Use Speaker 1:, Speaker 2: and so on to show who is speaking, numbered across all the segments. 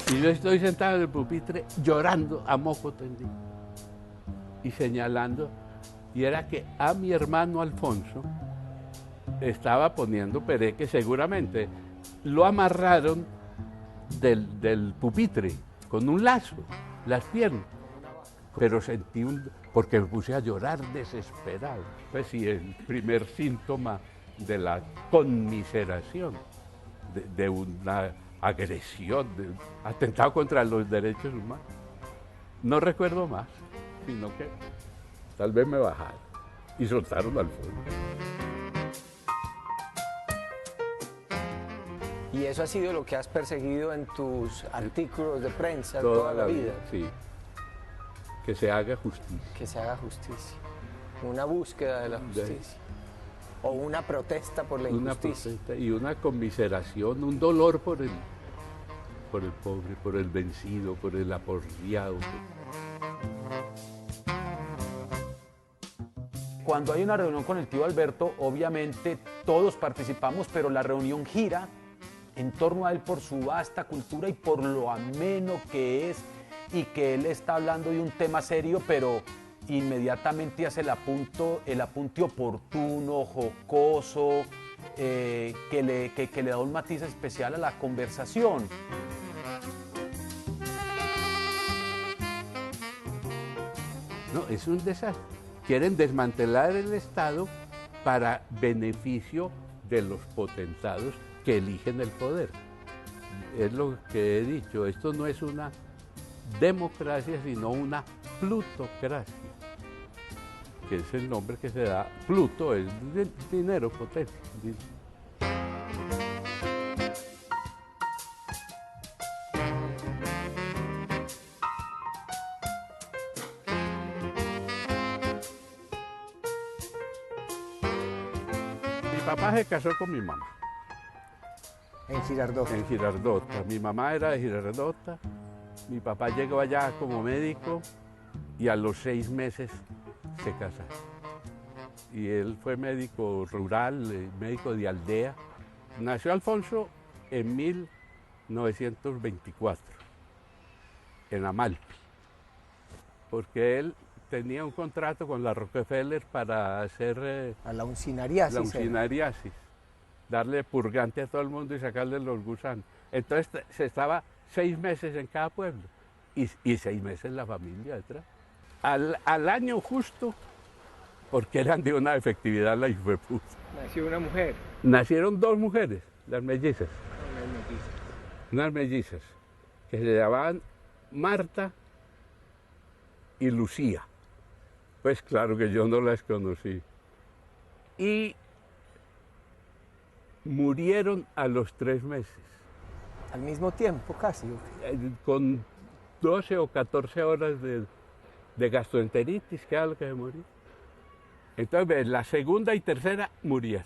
Speaker 1: Y yo estoy sentado en el pupitre llorando a moco tendido y señalando, y era que a mi hermano Alfonso estaba poniendo pereque, seguramente lo amarraron del pupitre con un lazo, las piernas, pero sentí porque me puse a llorar desesperado. Pues sí, el primer síntoma de la conmiseración, de una agresión, de atentado contra los derechos humanos. No recuerdo más, sino que tal vez me bajaron y soltaron al fondo.
Speaker 2: Y eso ha sido lo que has perseguido en tus artículos de prensa
Speaker 1: Toda
Speaker 2: la vida.
Speaker 1: Sí, que se haga justicia.
Speaker 2: Que se haga justicia. Una búsqueda de la justicia. O una protesta por la injusticia.
Speaker 1: Una protesta y una conmiseración, un dolor por el pobre, por el vencido, por el aporreado.
Speaker 3: Cuando hay una reunión con el tío Alberto, obviamente todos participamos, pero la reunión gira en torno a él por su vasta cultura y por lo ameno que es, y que él está hablando de un tema serio, pero inmediatamente hace el apunte oportuno, jocoso, que le da un matiz especial a la conversación.
Speaker 1: No, es un desastre. Quieren desmantelar el Estado para beneficio de los potentados que eligen el poder. Es lo que he dicho, esto no es una democracia, sino una plutocracia, que es el nombre que se da. Pluto es dinero, potencia. Mi papá se casó con mi mamá.
Speaker 2: En Girardot.
Speaker 1: En Girardota. Mi mamá era de Girardota. Mi papá llegó allá como médico y a los 6 meses se casaron. Y él fue médico rural, médico de aldea. Nació Alfonso en 1924, en Amalfi, porque él tenía un contrato con la Rockefeller para hacer
Speaker 2: a la uncinariasis.
Speaker 1: La uncinariasis, darle purgante a todo el mundo y sacarle los gusanos. Entonces se estaba 6 meses en cada pueblo y 6 meses la familia detrás. Al año justo, porque eran de una efectividad la hijueputa.
Speaker 2: Nació una mujer.
Speaker 1: Nacieron 2 mujeres, las mellizas. Unas mellizas, que se llamaban Marta y Lucía. Pues claro que yo no las conocí. Y murieron a los 3 meses.
Speaker 2: Al mismo tiempo, casi.
Speaker 1: Con 12 o 14 horas de gastroenteritis, que era lo que se moría. Entonces, la segunda y tercera murieron.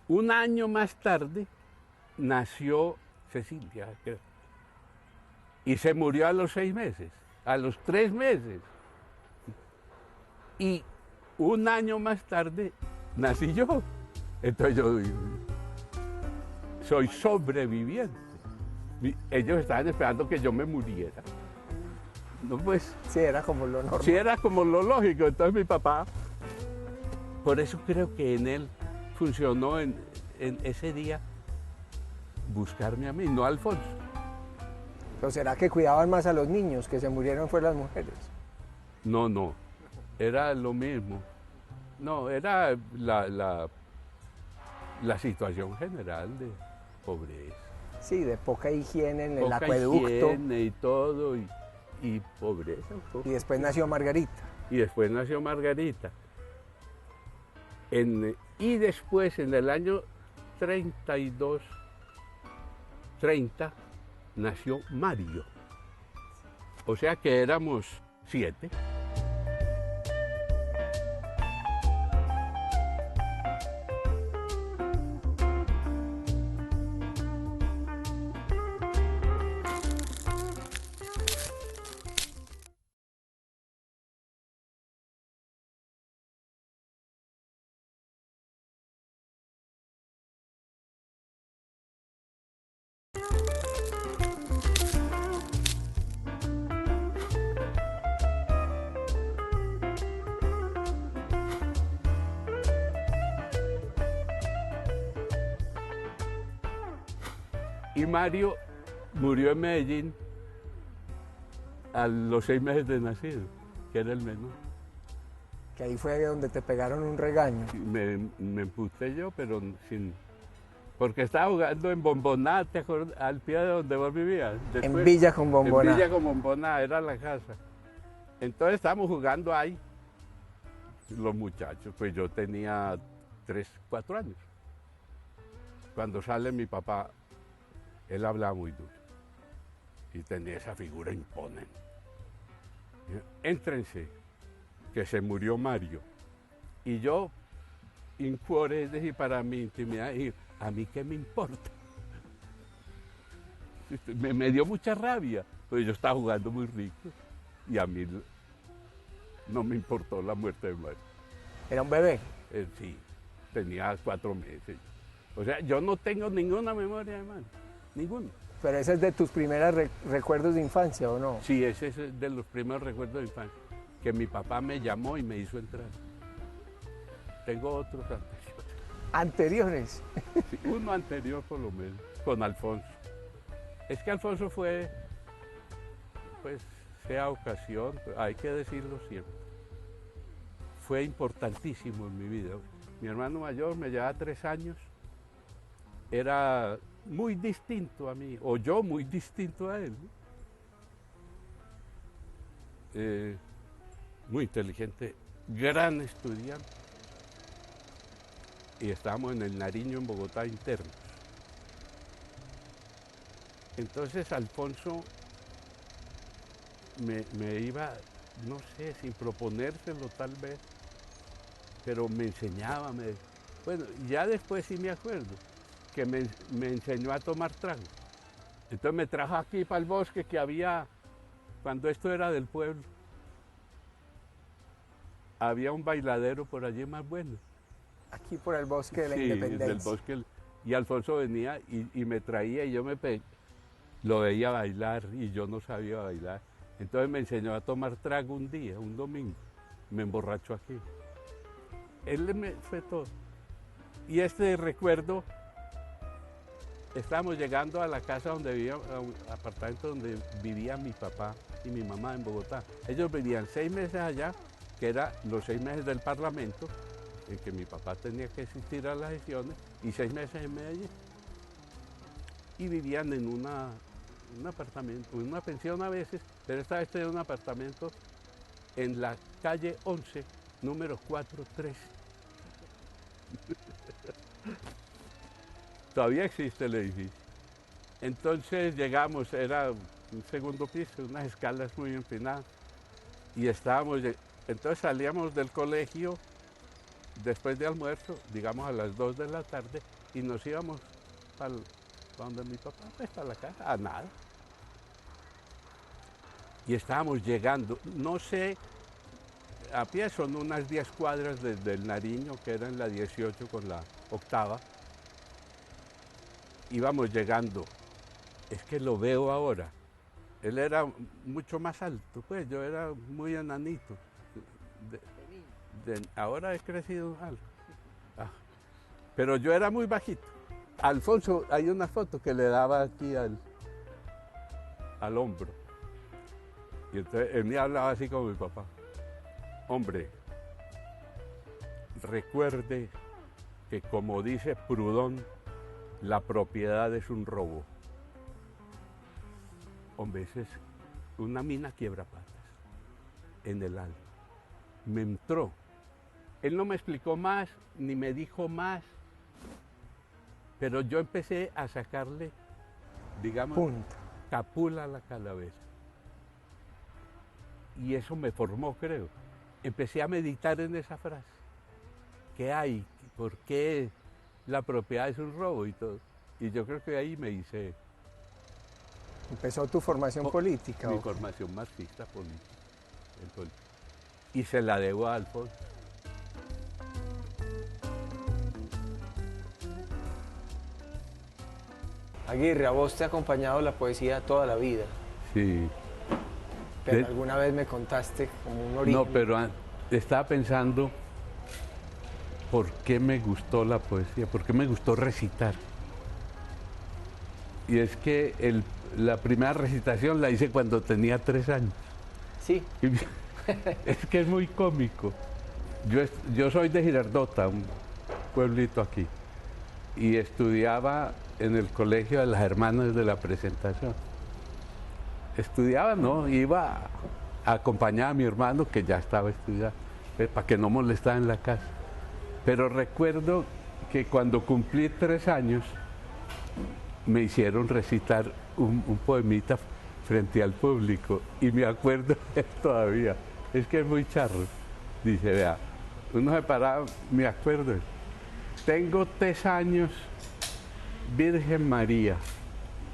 Speaker 1: Un año más tarde nació Cecilia, creo. Y se murió a los 6 meses, a los 3 meses. Y un año más tarde nací yo. Entonces yo soy sobreviviente. Ellos estaban esperando que yo me muriera. No, pues,
Speaker 2: sí, era como lo normal.
Speaker 1: Sí, era como lo lógico. Entonces mi papá, por eso creo que en él funcionó en ese día buscarme a mí, no a Alfonso.
Speaker 2: ¿Pero será que cuidaban más a los niños, que se murieron fue las mujeres?
Speaker 1: No, era lo mismo. No, era la situación general de pobreza.
Speaker 2: Sí, de poca higiene en el
Speaker 1: poca
Speaker 2: acueducto.
Speaker 1: Higiene y todo, y pobreza.
Speaker 2: Y después nació Margarita.
Speaker 1: Y después nació Margarita. Y después, en el año 30, nació Mario. O sea que éramos 7. Y Mario murió en Medellín a los 6 meses de nacido, que era el menor.
Speaker 2: Que ahí fue donde te pegaron un regaño.
Speaker 1: Me emputé yo, pero sin... Porque estaba jugando en Bomboná, ¿te acuerdas? Al pie de donde vos vivías. Después,
Speaker 2: en Villa con Bomboná.
Speaker 1: En Villa con Bomboná, era la casa. Entonces estábamos jugando ahí, los muchachos. Pues yo tenía 3, 4 años. Cuando sale mi papá, él hablaba muy duro y tenía esa figura imponente. Éntrense, que se murió Mario. Y yo, incuore, dije, para mi intimidad, dije, ¿a mí qué me importa? Me dio mucha rabia, pues yo estaba jugando muy rico y a mí no me importó la muerte de Mario.
Speaker 2: ¿Era un bebé?
Speaker 1: Sí, tenía 4 meses. O sea, yo no tengo ninguna memoria de Mario. Ninguno.
Speaker 2: Pero ese es de tus primeros recuerdos de infancia, ¿o no?
Speaker 1: Sí, ese es de los primeros recuerdos de infancia, que mi papá me llamó y me hizo entrar. Tengo otros anteriores.
Speaker 2: ¿Anteriores?
Speaker 1: Sí, uno anterior por lo menos, con Alfonso. Es que Alfonso fue, pues, sea ocasión, hay que decirlo siempre, fue importantísimo en mi vida. Mi hermano mayor me llevaba 3 años, era muy distinto a mí, o yo muy distinto a él. Muy inteligente, gran estudiante. Y estábamos en el Nariño, en Bogotá, internos. Entonces Alfonso me iba, no sé, sin proponérselo tal vez, pero me enseñaba, bueno, ya después sí me acuerdo, que me enseñó a tomar trago. Entonces me trajo aquí para el bosque que había, cuando esto era del pueblo, había un bailadero por allí más bueno.
Speaker 2: Aquí por el bosque de la
Speaker 1: Sí,
Speaker 2: Independencia.
Speaker 1: del bosque. Y Alfonso venía y me traía y yo lo veía bailar y yo no sabía bailar. Entonces me enseñó a tomar trago un día, un domingo. Me emborrachó aquí. Él me fue todo. Y este recuerdo, estábamos llegando a la casa donde vivía, a un apartamento donde vivía mi papá y mi mamá en Bogotá. Ellos vivían 6 meses allá, que eran los 6 meses del Parlamento, en que mi papá tenía que asistir a las sesiones, y 6 meses en Medellín. Y vivían en un apartamento, en una pensión a veces, pero esta vez tenía un apartamento en la calle 11, número 43. Todavía existe el edificio. Entonces llegamos, era un segundo piso, unas escalas muy empinadas, y entonces salíamos del colegio después de almuerzo, digamos a las 2 de la tarde, y nos íbamos para donde mi papá, pues para la casa, a nada. Y estábamos llegando, no sé, a pie son unas 10 cuadras desde el Nariño, que era en la 18 con la 8ª. Íbamos llegando, es que lo veo ahora. Él era mucho más alto, pues yo era muy enanito. Ahora he crecido algo. Pero yo era muy bajito. Alfonso, hay una foto que le daba aquí al hombro. Y entonces él me hablaba así como mi papá. Hombre, recuerde que como dice Proudhon, la propiedad es un robo. Hombre, esa es una mina quiebrapatas en el alma. Me entró. Él no me explicó más, ni me dijo más, pero yo empecé a sacarle, digamos,
Speaker 2: punta,
Speaker 1: capula a la calavera. y eso me formó, creo. Empecé a meditar en esa frase. ¿Qué hay? ¿Por qué la propiedad es un robo y todo? Y yo creo que ahí me hice...
Speaker 2: ¿Empezó tu formación política?
Speaker 1: Mi formación marxista política. Y se la debo a Alfonso.
Speaker 2: Aguirre, a vos te ha acompañado la poesía toda la vida.
Speaker 1: Sí.
Speaker 2: Pero alguna vez me contaste como un origen.
Speaker 1: No, pero estaba pensando por qué me gustó la poesía, por qué me gustó recitar. Y es que la primera recitación la hice cuando tenía 3 años.
Speaker 2: Sí.
Speaker 1: Es que es muy cómico. Yo soy de Girardota, un pueblito aquí, y estudiaba en el colegio de las hermanas de la Presentación. Estudiaba, ¿no? Iba a acompañar a mi hermano que ya estaba estudiando, para que no molestara en la casa. Pero recuerdo que cuando cumplí 3 años, me hicieron recitar un poemita frente al público y me acuerdo todavía, es que es muy charro. Dice, vea, uno se paraba, me acuerdo, tengo 3 años, Virgen María,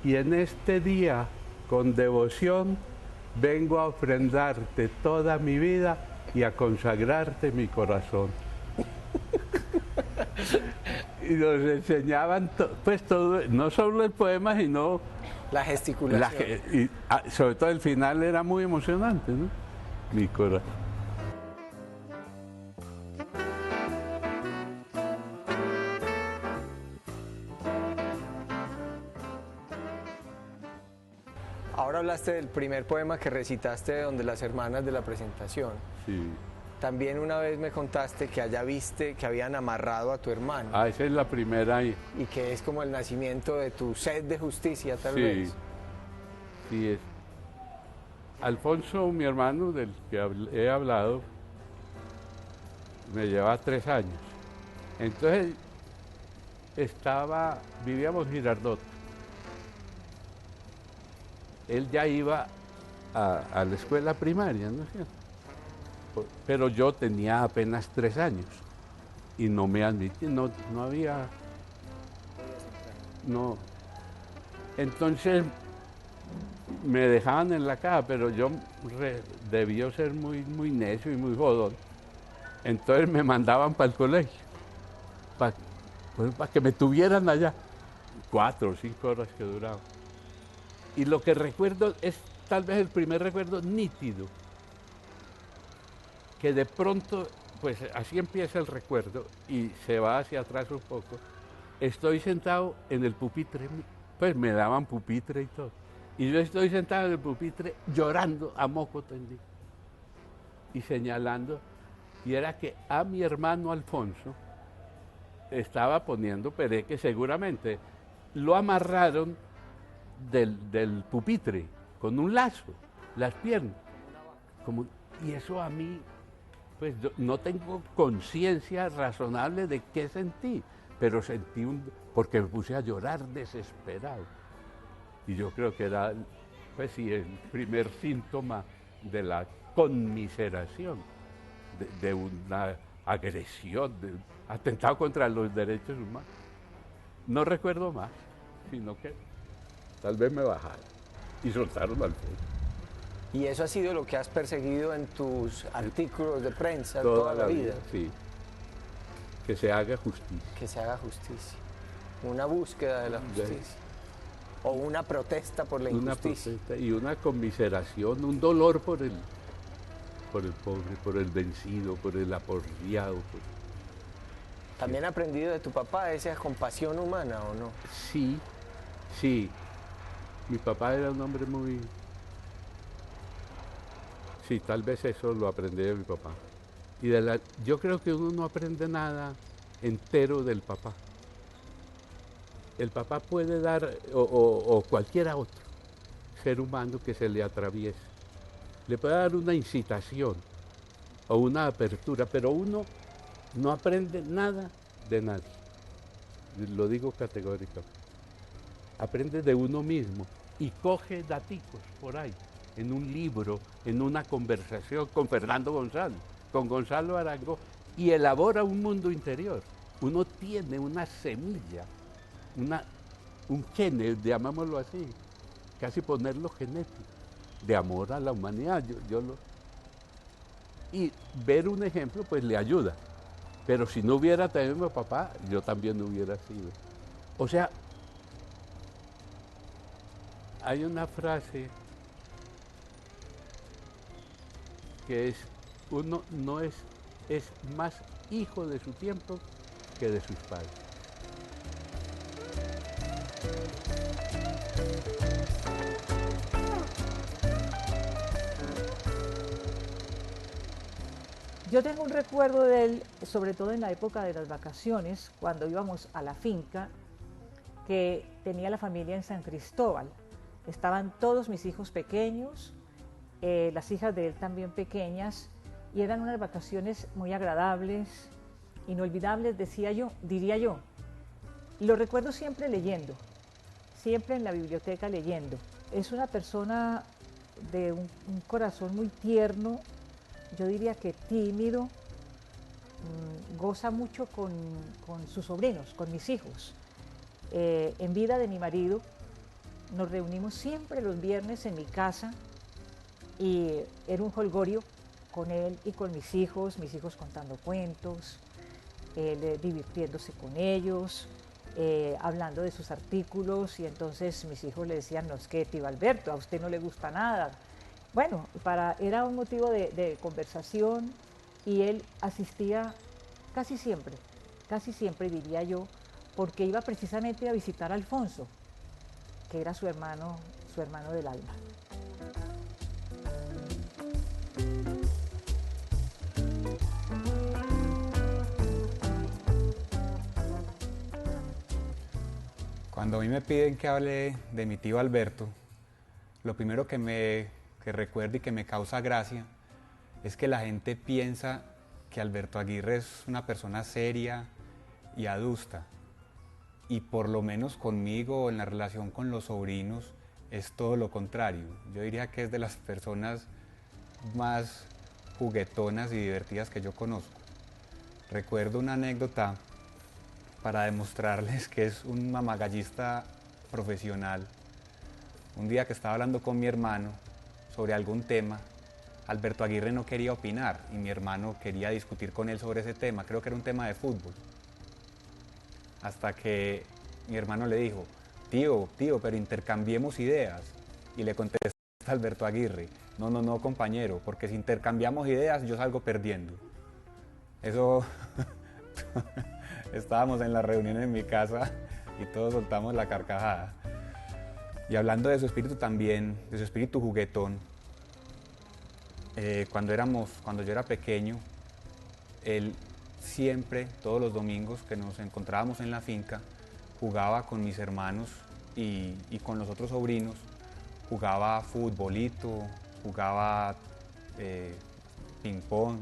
Speaker 1: y en este día, con devoción, vengo a ofrendarte toda mi vida y a consagrarte mi corazón. Y nos enseñaban, pues todo, no solo el poema, sino
Speaker 2: la gesticulación.
Speaker 1: Sobre todo el final era muy emocionante, ¿no? Mi corazón.
Speaker 2: Ahora hablaste del primer poema que recitaste donde las hermanas de la Presentación.
Speaker 1: Sí.
Speaker 2: También una vez me contaste que allá viste que habían amarrado a tu hermano.
Speaker 1: Ah, esa es la primera.
Speaker 2: Y que es como el nacimiento de tu sed de justicia, tal
Speaker 1: sí,
Speaker 2: vez.
Speaker 1: Sí, es. Alfonso, mi hermano, del que he hablado, me lleva 3 años. Entonces, vivíamos en Girardota. Él ya iba a la escuela primaria, ¿no es cierto? Pero yo tenía apenas 3 años y no me admitían, no había... No. Entonces me dejaban en la casa, pero yo debió ser muy necio y muy jodón. Entonces me mandaban para el colegio, para que me tuvieran allá 4 o 5 horas que duraba. Y lo que recuerdo es tal vez el primer recuerdo nítido, que de pronto, pues así empieza el recuerdo y se va hacia atrás un poco. Estoy sentado en el pupitre, pues me daban pupitre y todo. Y yo estoy sentado en el pupitre llorando a moco tendido y señalando. Y era que a mi hermano Alfonso estaba poniendo pereque, seguramente lo amarraron del pupitre con un lazo, las piernas. Y eso a mí, pues yo no tengo conciencia razonable de qué sentí, pero sentí porque me puse a llorar desesperado. Y yo creo que era, pues sí, el primer síntoma de la conmiseración, de una agresión, de un atentado contra los derechos humanos. No recuerdo más, sino que tal vez me bajaron y soltaron al Alfonso.
Speaker 2: ¿Y eso ha sido lo que has perseguido en tus artículos de prensa toda la vida?
Speaker 1: Sí. Que se haga justicia.
Speaker 2: Que se haga justicia. Una búsqueda de la justicia. O una protesta por la injusticia.
Speaker 1: Una protesta y una conmiseración, un dolor por el pobre, por el vencido, por el aporreado.
Speaker 2: ¿También has aprendido de tu papá esa compasión humana o no?
Speaker 1: Sí, sí. Mi papá era un hombre muy... Sí, tal vez eso lo aprendí de mi papá. Y yo creo que uno no aprende nada entero del papá. El papá puede dar, o cualquier otro ser humano que se le atraviese, le puede dar una incitación o una apertura, pero uno no aprende nada de nadie. Lo digo categóricamente. Aprende de uno mismo y coge daticos por ahí en un libro, en una conversación con Fernando González, con Gonzalo Arango, y elabora un mundo interior. Uno tiene una semilla, un gene, llamámoslo así, casi ponerlo genético, de amor a la humanidad. Y ver un ejemplo pues le ayuda. Pero si no hubiera tenido a mi papá, yo también no hubiera sido. O sea, hay una frase que es, uno no es más hijo de su tiempo que de sus padres.
Speaker 4: Yo tengo un recuerdo de él, sobre todo en la época de las vacaciones, cuando íbamos a la finca que tenía la familia en San Cristóbal. Estaban todos mis hijos pequeños, las hijas de él también pequeñas, y eran unas vacaciones muy agradables, inolvidables, diría yo. Lo recuerdo siempre leyendo, siempre en la biblioteca leyendo. Es una persona de un corazón muy tierno, yo diría que tímido, goza mucho con sus sobrinos, con mis hijos. En vida de mi marido, nos reunimos siempre los viernes en mi casa y era un jolgorio con él y con mis hijos contando cuentos, él divirtiéndose con ellos, hablando de sus artículos, y entonces mis hijos le decían, no, es que tío Alberto, a usted no le gusta nada. Bueno, era un motivo de conversación, y él asistía casi siempre diría yo, porque iba precisamente a visitar a Alfonso, que era su hermano del alma.
Speaker 3: Cuando a mí me piden que hable de mi tío Alberto, lo primero que recuerdo y que me causa gracia es que la gente piensa que Alberto Aguirre es una persona seria y adusta, y por lo menos conmigo, en la relación con los sobrinos, es todo lo contrario. Yo diría que es de las personas más juguetonas y divertidas que yo conozco. Recuerdo una anécdota para demostrarles que es un mamagallista profesional. Un día que estaba hablando con mi hermano sobre algún tema, Alberto Aguirre no quería opinar y mi hermano quería discutir con él sobre ese tema. Creo que era un tema de fútbol. Hasta que mi hermano le dijo, tío, pero intercambiemos ideas. Y le contesta Alberto Aguirre, no, compañero, porque si intercambiamos ideas yo salgo perdiendo. Eso, estábamos en la reunión en mi casa y todos soltamos la carcajada. Y hablando de su espíritu también, de su espíritu juguetón, cuando yo era pequeño, él siempre, todos los domingos que nos encontrábamos en la finca, jugaba con mis hermanos y con los otros sobrinos, jugaba futbolito, jugaba ping-pong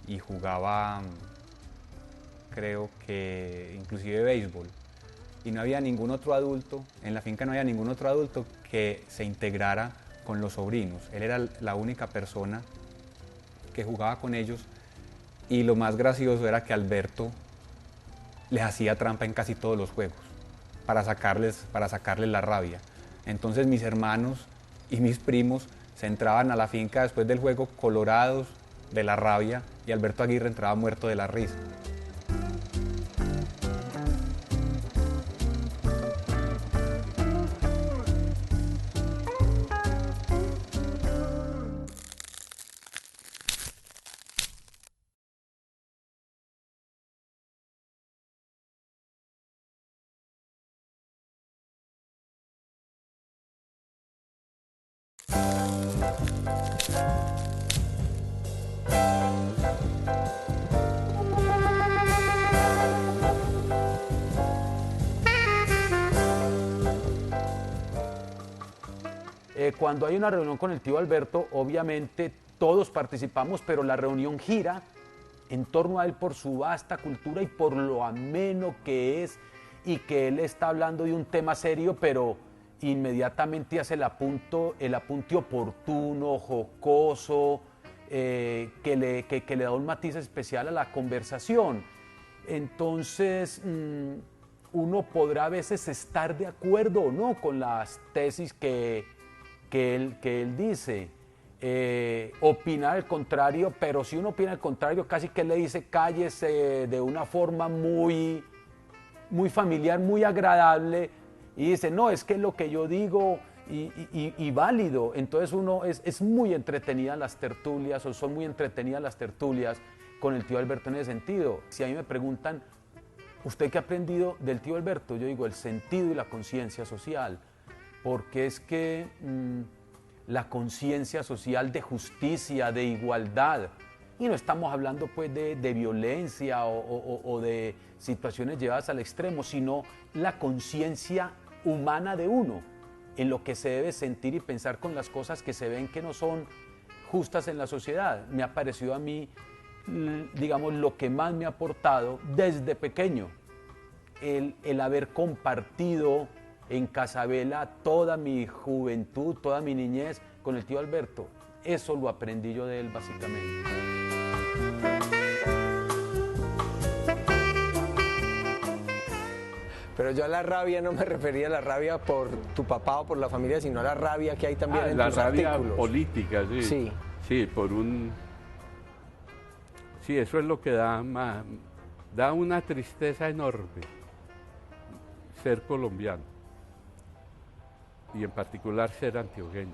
Speaker 3: y jugaba, creo que inclusive béisbol. Y no había ningún otro adulto, en la finca no había ningún otro adulto que se integrara con los sobrinos. Él era la única persona que jugaba con ellos, y lo más gracioso era que Alberto les hacía trampa en casi todos los juegos para sacarles la rabia. Entonces mis hermanos y mis primos se entraban a la finca después del juego colorados de la rabia, y Alberto Aguirre entraba muerto de la risa.
Speaker 5: Cuando hay una reunión con el tío Alberto, obviamente todos participamos, pero la reunión gira en torno a él por su vasta cultura y por lo ameno que es, y que él está hablando de un tema serio, pero
Speaker 3: inmediatamente hace el apunte oportuno, jocoso, que le da un matiz especial a la conversación. Entonces, uno podrá a veces estar de acuerdo o no con las tesis que él dice, opinar el contrario, pero si uno opina el contrario, casi que le dice cállese de una forma muy familiar, muy agradable, y dice, no, es que lo que yo digo y válido. Entonces es muy entretenida las tertulias, o son muy entretenidas las tertulias con el tío Alberto en ese sentido. Si a mí me preguntan, ¿usted qué ha aprendido del tío Alberto? Yo digo, el sentido y la conciencia social, porque es que la conciencia social de justicia, de igualdad, y no estamos hablando pues de violencia o de situaciones llevadas al extremo, sino la conciencia humana de uno, en lo que se debe sentir y pensar con las cosas que se ven que no son justas en la sociedad. Me ha parecido a mí, digamos, lo que más me ha aportado desde pequeño, el haber compartido en Casabela toda mi juventud, toda mi niñez con el tío Alberto. Eso lo aprendí yo de él básicamente.
Speaker 2: Pero yo a la rabia no me refería a la rabia por tu papá o por la familia, sino a la rabia que hay también en tus artículos. La rabia
Speaker 1: política, sí.
Speaker 2: Sí.
Speaker 1: Sí, Sí, eso es lo que da una tristeza enorme ser colombiano y en particular ser antioqueño.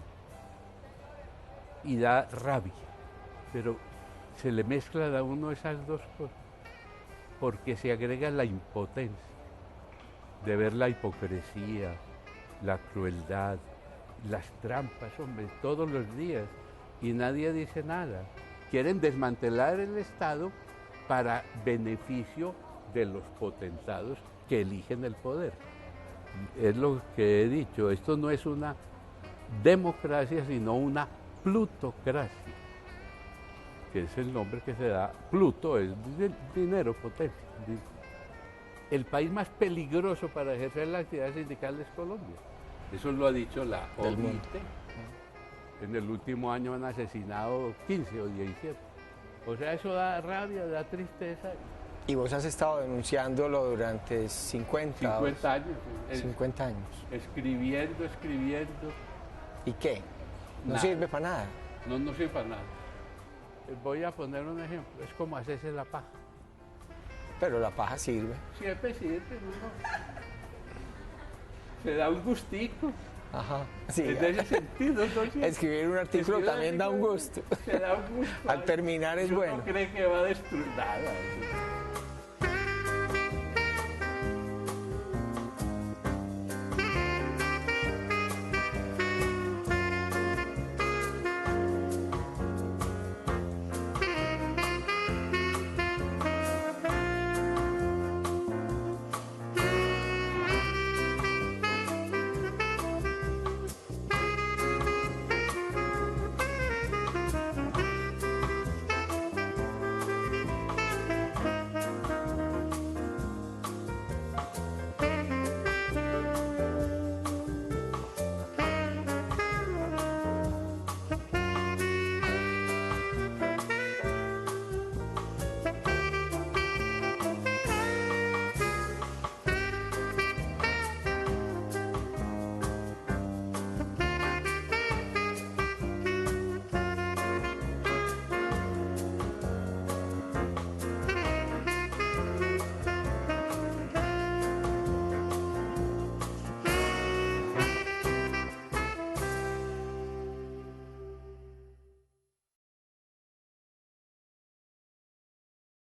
Speaker 1: Y da rabia, pero se le mezclan a uno esas dos cosas porque se agrega la impotencia de ver la hipocresía, la crueldad, las trampas, hombre, todos los días, y nadie dice nada. Quieren desmantelar el Estado para beneficio de los potentados que eligen el poder. Es lo que he dicho, esto no es una democracia, sino una plutocracia, que es el nombre que se da. Pluto es dinero, potencia. El país más peligroso para ejercer la actividad sindical es Colombia. Eso lo ha dicho la OIT. En el último año han asesinado 15 o 17. O sea, eso da rabia, da tristeza.
Speaker 2: Y vos has estado denunciándolo durante 50
Speaker 1: años.
Speaker 2: 50 años.
Speaker 1: Escribiendo.
Speaker 2: ¿Y qué? ¿No sirve para nada?
Speaker 1: No sirve para nada. Voy a poner un ejemplo. Es como hacerse la paja.
Speaker 2: Pero la paja sirve.
Speaker 1: Siempre sirve, ¿no? Se da un gustico.
Speaker 2: Ajá. Sí,
Speaker 1: en ese sentido. Entonces,
Speaker 2: escribir un artículo también da un gusto.
Speaker 1: Se da un gusto.
Speaker 2: Al terminar es bueno.
Speaker 1: No cree que va a destruir nada.